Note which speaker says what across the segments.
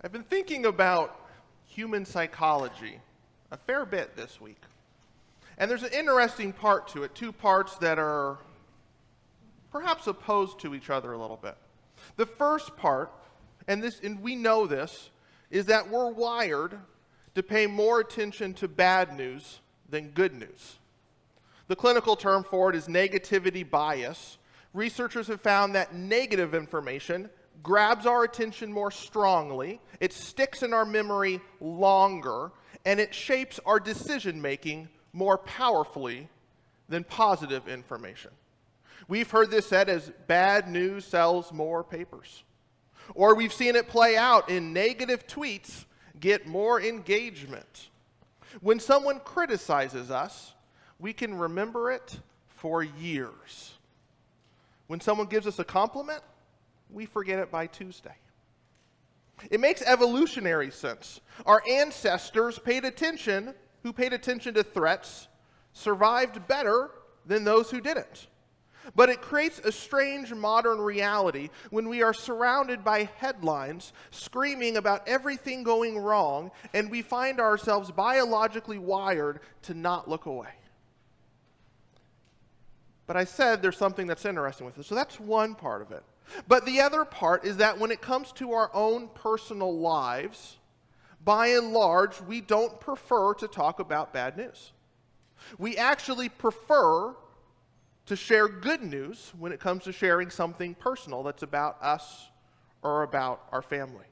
Speaker 1: I've been thinking about human psychology a fair bit this week. And there's an interesting part to it, two parts that are perhaps opposed to each other a little bit. The first part, and we know this, is that we're wired to pay more attention to bad news than good news. The clinical term for it is negativity bias. Researchers have found that negative information grabs our attention more strongly, it sticks in our memory longer, and it shapes our decision-making more powerfully than positive information. We've heard this said as bad news sells more papers. Or we've seen it play out in negative tweets get more engagement. When someone criticizes us, we can remember it for years. When someone gives us a compliment, we forget it by Tuesday. It makes evolutionary sense. Our ancestors who paid attention to threats, survived better than those who didn't. But it creates a strange modern reality when we are surrounded by headlines screaming about everything going wrong, and we find ourselves biologically wired to not look away. But I said there's something that's interesting with this, so that's one part of it. But the other part is that when it comes to our own personal lives, by and large, we don't prefer to talk about bad news. We actually prefer to share good news when it comes to sharing something personal that's about us or about our family.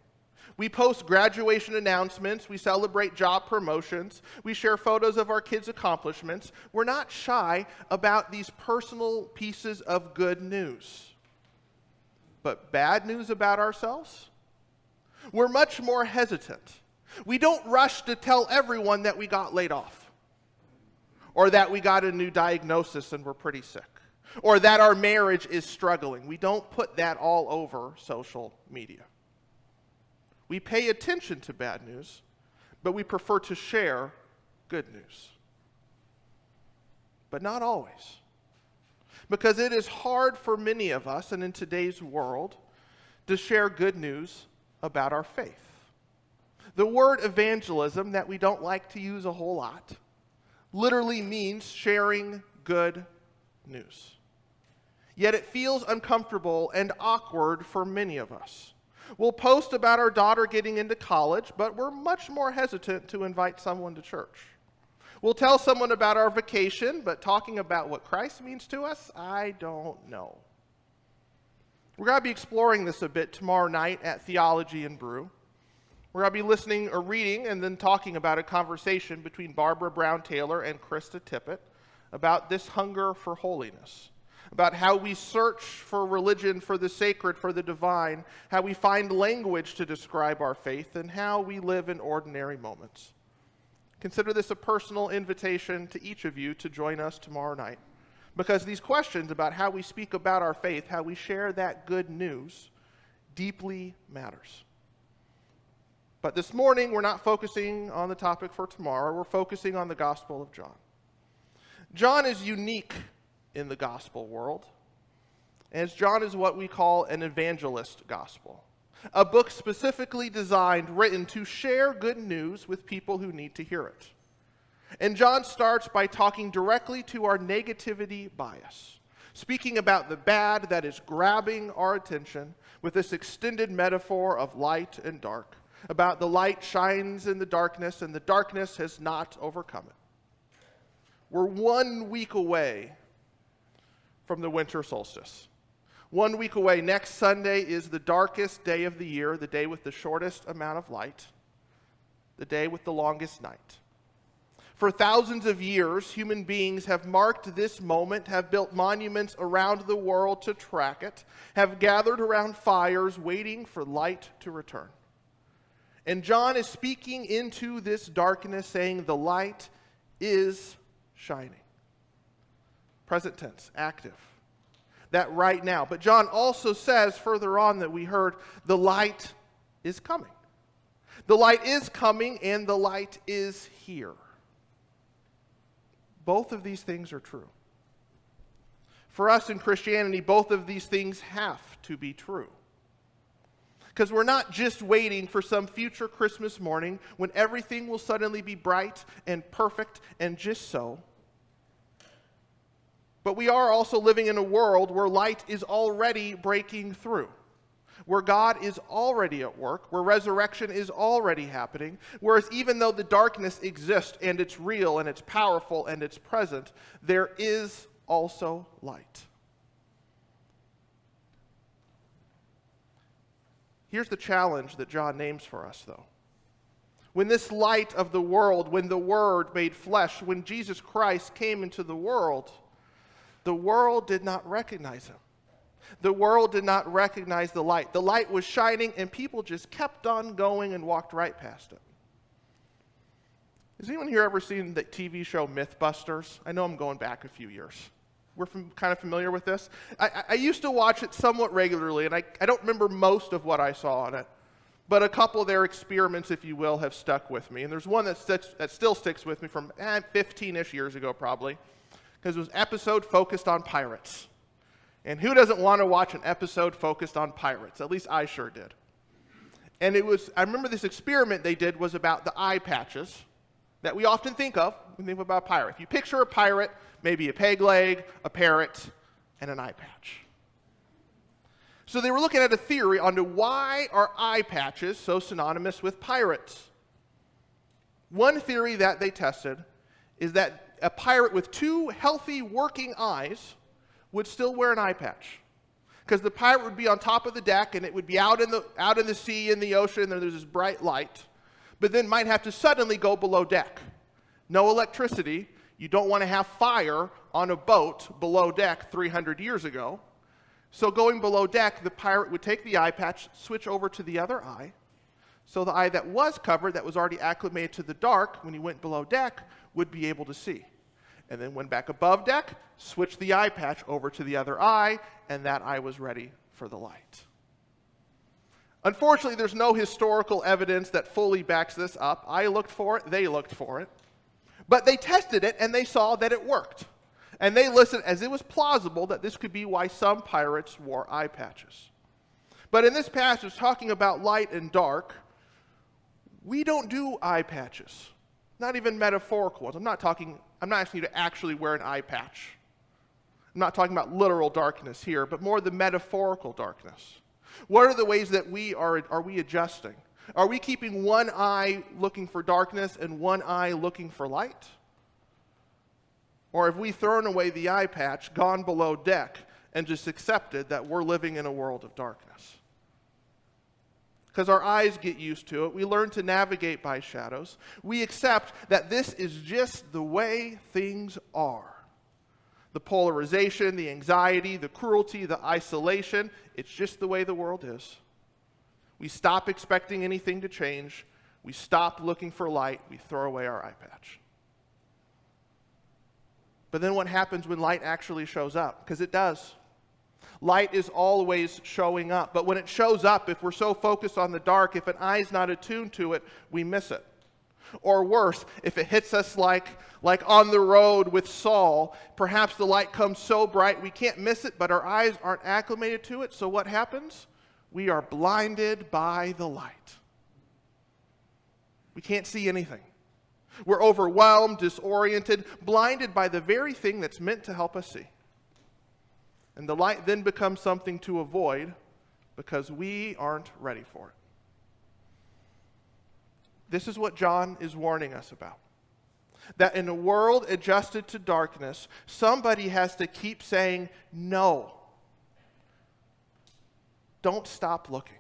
Speaker 1: We post graduation announcements, we celebrate job promotions, we share photos of our kids' accomplishments. We're not shy about these personal pieces of good news. But bad news about ourselves? We're much more hesitant. We don't rush to tell everyone that we got laid off, or that we got a new diagnosis and we're pretty sick, or that our marriage is struggling. We don't put that all over social media. We pay attention to bad news, but we prefer to share good news. But not always. Because it is hard for many of us, and in today's world, to share good news about our faith. The word evangelism, that we don't like to use a whole lot, literally means sharing good news. Yet it feels uncomfortable and awkward for many of us. We'll post about our daughter getting into college, but we're much more hesitant to invite someone to church. We'll tell someone about our vacation, but talking about what Christ means to us, I don't know. We're going to be exploring this a bit tomorrow night at Theology and Brew. We're going to be listening or reading and then talking about a conversation between Barbara Brown Taylor and Krista Tippett about this hunger for holiness, about how we search for religion, for the sacred, for the divine, how we find language to describe our faith, and how we live in ordinary moments. Consider this a personal invitation to each of you to join us tomorrow night, because these questions about how we speak about our faith, how we share that good news, deeply matters. But this morning, we're not focusing on the topic for tomorrow. We're focusing on the Gospel of John. John is unique in the gospel world, as John is what we call an evangelist gospel, a book specifically designed, written to share good news with people who need to hear it. And John starts by talking directly to our negativity bias, speaking about the bad that is grabbing our attention with this extended metaphor of light and dark, about the light shines in the darkness and the darkness has not overcome it. We're 1 week away from the winter solstice. 1 week away. Next Sunday is the darkest day of the year, the day with the shortest amount of light, the day with the longest night. For thousands of years, human beings have marked this moment, have built monuments around the world to track it, have gathered around fires waiting for light to return. And John is speaking into this darkness, saying the light is shining. Present tense, active. That right now. But John also says further on that we heard the light is coming. The light is coming and the light is here. Both of these things are true. For us in Christianity, both of these things have to be true. Because we're not just waiting for some future Christmas morning when everything will suddenly be bright and perfect and just so. But we are also living in a world where light is already breaking through, where God is already at work, where resurrection is already happening, whereas even though the darkness exists and it's real and it's powerful and it's present, there is also light. Here's the challenge that John names for us, though. When this light of the world, when the Word made flesh, when Jesus Christ came into the world did not recognize him. The world did not recognize the light. The light was shining, and people just kept on going and walked right past it. Has anyone here ever seen the TV show Mythbusters? I know I'm going back a few years. We're kind of familiar with this. I used to watch it somewhat regularly, and I don't remember most of what I saw on it. But a couple of their experiments, if you will, have stuck with me. And there's one that still sticks with me from 15-ish years ago probably, because it was an episode focused on pirates. And who doesn't want to watch an episode focused on pirates? At least I sure did. And I remember this experiment they did was about the eye patches that we often think of when we think about a pirate. If you picture a pirate, maybe a peg leg, a parrot, and an eye patch. So they were looking at a theory onto why are eye patches so synonymous with pirates. One theory that they tested is that a pirate with two healthy working eyes would still wear an eye patch. Because the pirate would be on top of the deck and it would be out in the sea, in the ocean, and there's this bright light, but then might have to suddenly go below deck. No electricity. You don't want to have fire on a boat below deck 300 years ago. So going below deck, the pirate would take the eye patch, switch over to the other eye. So the eye that was covered, that was already acclimated to the dark, when he went below deck, would be able to see. And then went back above deck, switched the eye patch over to the other eye, and that eye was ready for the light. Unfortunately, there's no historical evidence that fully backs this up. I looked for it, they looked for it. But they tested it, and they saw that it worked. And they listed as it was plausible that this could be why some pirates wore eye patches. But in this passage, talking about light and dark, we don't do eye patches. Not even metaphorical ones. I'm not asking you to actually wear an eye patch. I'm not talking about literal darkness here, but more the metaphorical darkness. What are the ways that we are adjusting? Are we keeping one eye looking for darkness and one eye looking for light? Or have we thrown away the eye patch, gone below deck, and just accepted that we're living in a world of darkness? Because our eyes get used to it. We learn to navigate by shadows. We accept that this is just the way things are. The polarization, the anxiety, the cruelty, the isolation, it's just the way the world is. We stop expecting anything to change. We stop looking for light. We throw away our eye patch. But then what happens when light actually shows up? Because it does. Light is always showing up. But when it shows up, if we're so focused on the dark, if an eye's not attuned to it, we miss it. Or worse, if it hits us like on the road with Saul, perhaps the light comes so bright we can't miss it, but our eyes aren't acclimated to it. So what happens? We are blinded by the light. We can't see anything. We're overwhelmed, disoriented, blinded by the very thing that's meant to help us see. And the light then becomes something to avoid because we aren't ready for it. This is what John is warning us about. That in a world adjusted to darkness, somebody has to keep saying, no. Don't stop looking.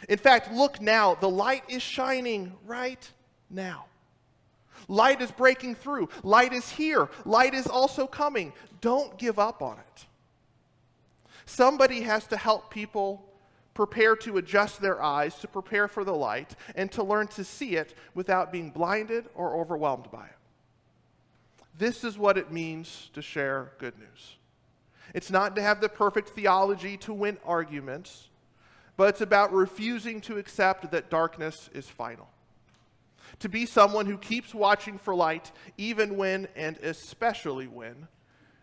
Speaker 1: In fact, look now. The light is shining right now. Light is breaking through. Light is here. Light is also coming. Don't give up on it. Somebody has to help people prepare to adjust their eyes, to prepare for the light, and to learn to see it without being blinded or overwhelmed by it. This is what it means to share good news. It's not to have the perfect theology to win arguments, but it's about refusing to accept that darkness is final. To be someone who keeps watching for light even when, and especially when,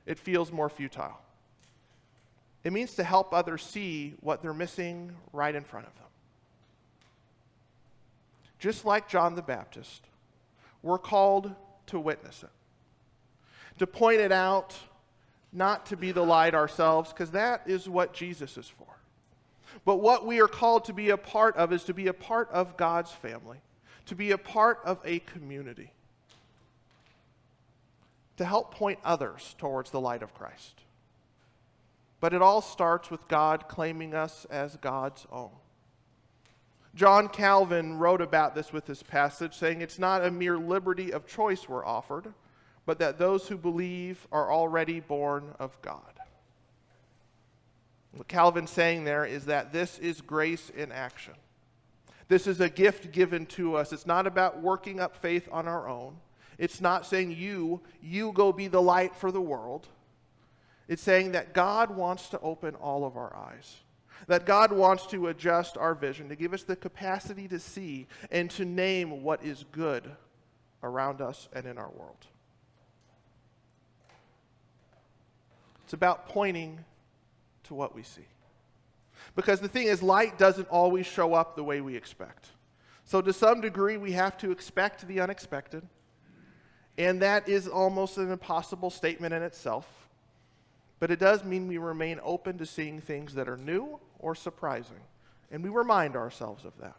Speaker 1: it feels more futile. It means to help others see what they're missing right in front of them. just like John the Baptist, we're called to witness it, to point it out, not to be the light ourselves, because that is what Jesus is for. But what we are called to be a part of is to be a part of God's family, to be a part of a community, to help point others towards the light of Christ. But it all starts with God claiming us as God's own. John Calvin wrote about this with this passage, saying it's not a mere liberty of choice we're offered, but that those who believe are already born of God. What Calvin's saying there is that this is grace in action. This is a gift given to us. It's not about working up faith on our own. It's not saying you go be the light for the world. It's saying that God wants to open all of our eyes, that God wants to adjust our vision, to give us the capacity to see and to name what is good around us and in our world. It's about pointing to what we see. Because the thing is, light doesn't always show up the way we expect. So to some degree, we have to expect the unexpected. And that is almost an impossible statement in itself. But it does mean we remain open to seeing things that are new or surprising. And we remind ourselves of that.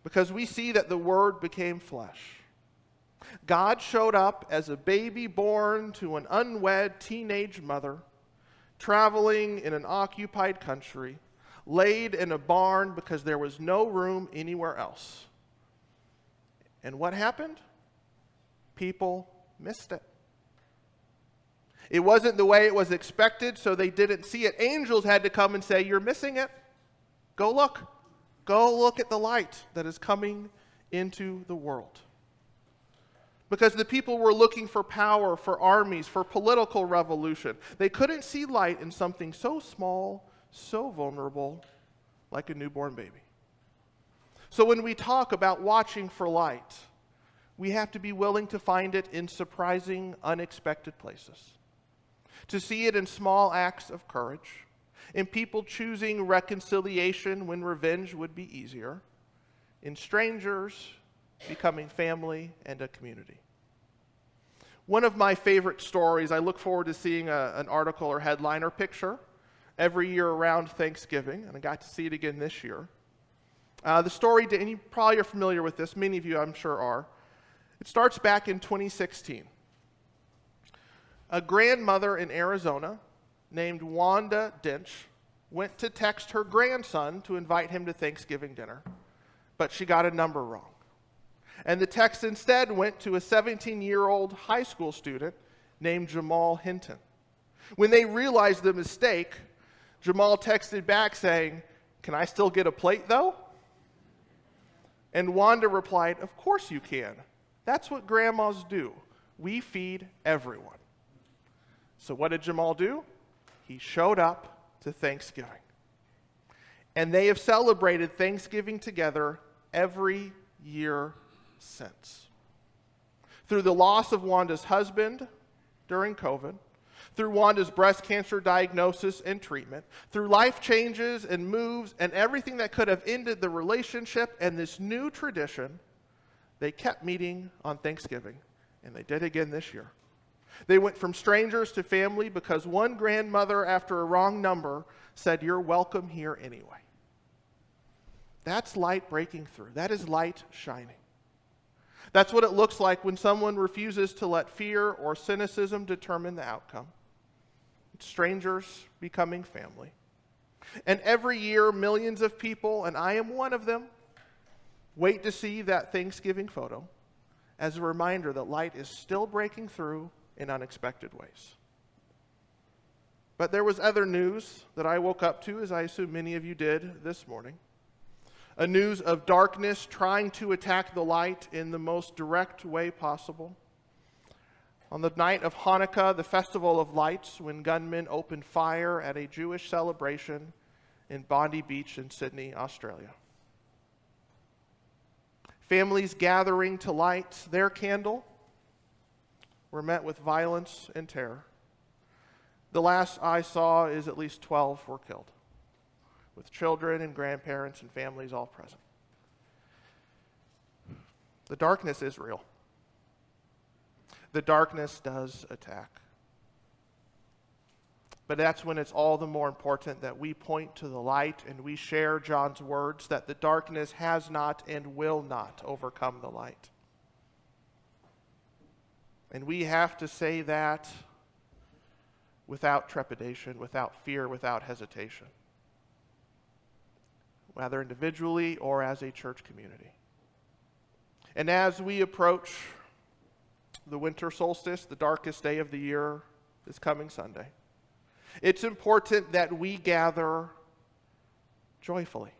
Speaker 1: Because we see that the Word became flesh. God showed up as a baby born to an unwed teenage mother, traveling in an occupied country, laid in a barn because there was no room anywhere else. And what happened? People missed it. It wasn't the way it was expected, so they didn't see it. Angels had to come and say, "You're missing it. Go look. Go look at the light that is coming into the world." Because the people were looking for power, for armies, for political revolution. They couldn't see light in something so small, so vulnerable, like a newborn baby. So when we talk about watching for light, we have to be willing to find it in surprising, unexpected places. To see it in small acts of courage, in people choosing reconciliation when revenge would be easier, in strangers becoming family and a community. One of my favorite stories, I look forward to seeing an article or headline or picture every year around Thanksgiving, and I got to see it again this year. The story, and you probably are familiar with this, many of you I'm sure are. It starts back in 2016. A grandmother in Arizona named Wanda Dench went to text her grandson to invite him to Thanksgiving dinner, but she got a number wrong. And the text instead went to a 17-year-old high school student named Jamal Hinton. When they realized the mistake, Jamal texted back saying, "Can I still get a plate though?" And Wanda replied, "Of course you can. That's what grandmas do. We feed everyone." So what did Jamal do? He showed up to Thanksgiving. And they have celebrated Thanksgiving together every year since. Through the loss of Wanda's husband during COVID, through Wanda's breast cancer diagnosis and treatment, through life changes and moves and everything that could have ended the relationship and this new tradition, they kept meeting on Thanksgiving, and they did again this year. They went from strangers to family because one grandmother, after a wrong number, said, "You're welcome here anyway." That's light breaking through. That is light shining. That's what it looks like when someone refuses to let fear or cynicism determine the outcome. It's strangers becoming family. And every year, millions of people, and I am one of them, wait to see that Thanksgiving photo as a reminder that light is still breaking through in unexpected ways. But there was other news that I woke up to, as I assume many of you did this morning. A news of darkness trying to attack the light in the most direct way possible. On the night of Hanukkah, the festival of lights, when gunmen opened fire at a Jewish celebration in Bondi Beach in Sydney, Australia. Families gathering to light their candle were met with violence and terror. The last I saw is at least 12 were killed, with children and grandparents and families all present. The darkness is real. The darkness does attack. But that's when it's all the more important that we point to the light and we share John's words that the darkness has not and will not overcome the light. And we have to say that without trepidation, without fear, without hesitation, whether individually or as a church community. And as we approach the winter solstice, the darkest day of the year, this coming Sunday, it's important that we gather joyfully,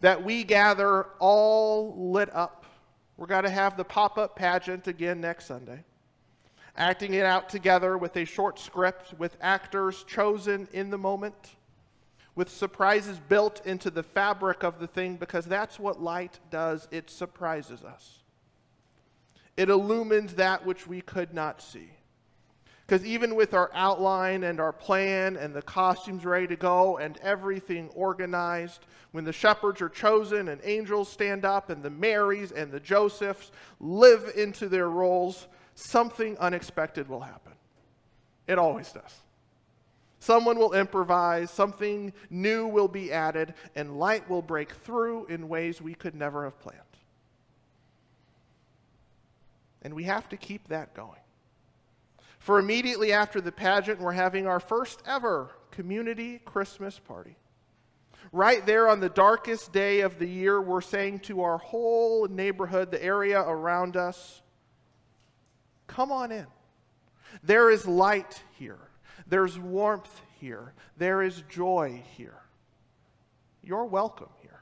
Speaker 1: that we gather all lit up. We're going to have the pop-up pageant again next Sunday, acting it out together with a short script, with actors chosen in the moment, with surprises built into the fabric of the thing, because that's what light does. It surprises us. It illumines that which we could not see. Because even with our outline and our plan and the costumes ready to go and everything organized, when the shepherds are chosen and angels stand up and the Marys and the Josephs live into their roles, something unexpected will happen. It always does. Someone will improvise, something new will be added, and light will break through in ways we could never have planned. And we have to keep that going. For immediately after the pageant, we're having our first ever community Christmas party. Right there on the darkest day of the year, we're saying to our whole neighborhood, the area around us, come on in. There is light here. There's warmth here. There is joy here. You're welcome here.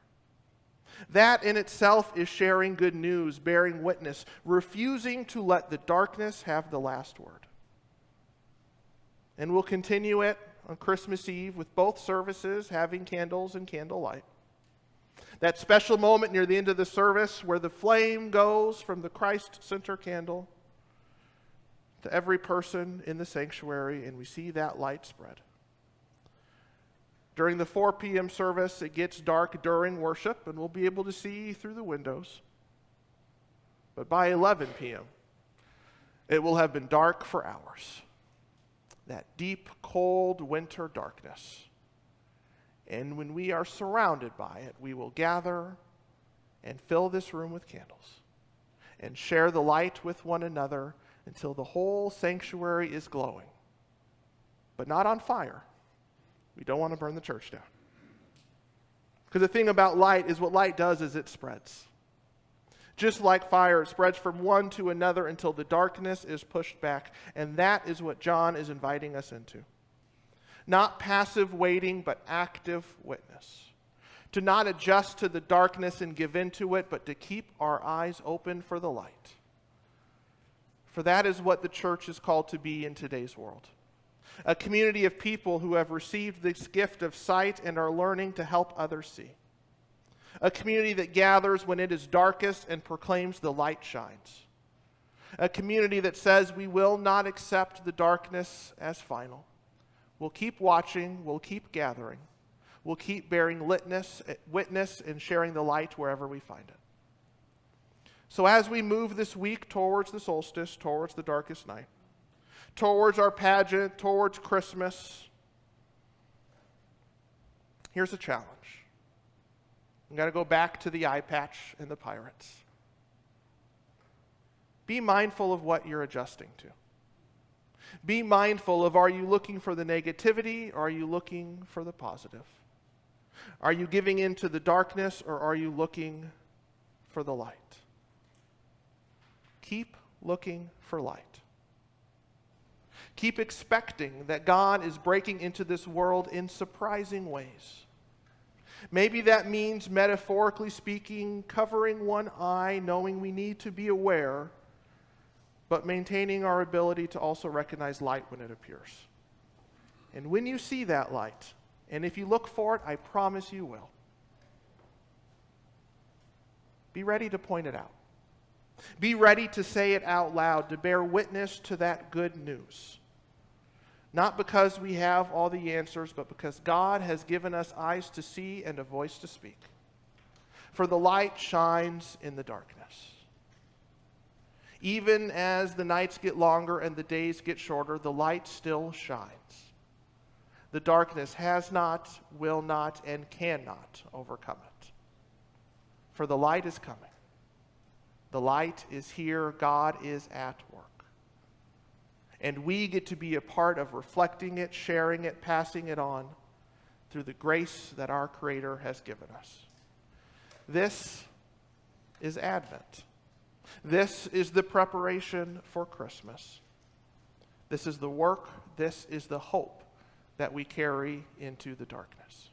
Speaker 1: That in itself is sharing good news, bearing witness, refusing to let the darkness have the last word. And we'll continue it on Christmas Eve with both services having candles and candlelight. That special moment near the end of the service where the flame goes from the Christ Center candle to every person in the sanctuary, and we see that light spread. During the 4 p.m. service, it gets dark during worship, and we'll be able to see through the windows. But by 11 p.m., it will have been dark for hours. That deep, cold winter darkness. And when we are surrounded by it, we will gather and fill this room with candles and share the light with one another until the whole sanctuary is glowing, but not on fire. We don't want to burn the church down. Because the thing about light is what light does is it spreads. Just like fire, it spreads from one to another until the darkness is pushed back. And that is what John is inviting us into. Not passive waiting, but active witness. To not adjust to the darkness and give in to it, but to keep our eyes open for the light. For that is what the church is called to be in today's world. A community of people who have received this gift of sight and are learning to help others see. A community that gathers when it is darkest and proclaims the light shines. A community that says we will not accept the darkness as final. We'll keep watching, we'll keep gathering, we'll keep bearing witness and sharing the light wherever we find it. So as we move this week towards the solstice, towards the darkest night, towards our pageant, towards Christmas, here's a challenge. I'm going to go back to the eye patch and the pirates. Be mindful of what you're adjusting to. Be mindful of, are you looking for the negativity or are you looking for the positive? Are you giving in to the darkness or are you looking for the light? Keep looking for light. Keep expecting that God is breaking into this world in surprising ways. Maybe that means, metaphorically speaking, covering one eye, knowing we need to be aware, but maintaining our ability to also recognize light when it appears. And when you see that light, and if you look for it, I promise you will, be ready to point it out. Be ready to say it out loud, to bear witness to that good news. Not because we have all the answers, but because God has given us eyes to see and a voice to speak. For the light shines in the darkness. Even as the nights get longer and the days get shorter, the light still shines. The darkness has not, will not, and cannot overcome it. For the light is coming. The light is here. God is at work. And we get to be a part of reflecting it, sharing it, passing it on through the grace that our Creator has given us. This is Advent. This is the preparation for Christmas. This is the work, this is the hope that we carry into the darkness.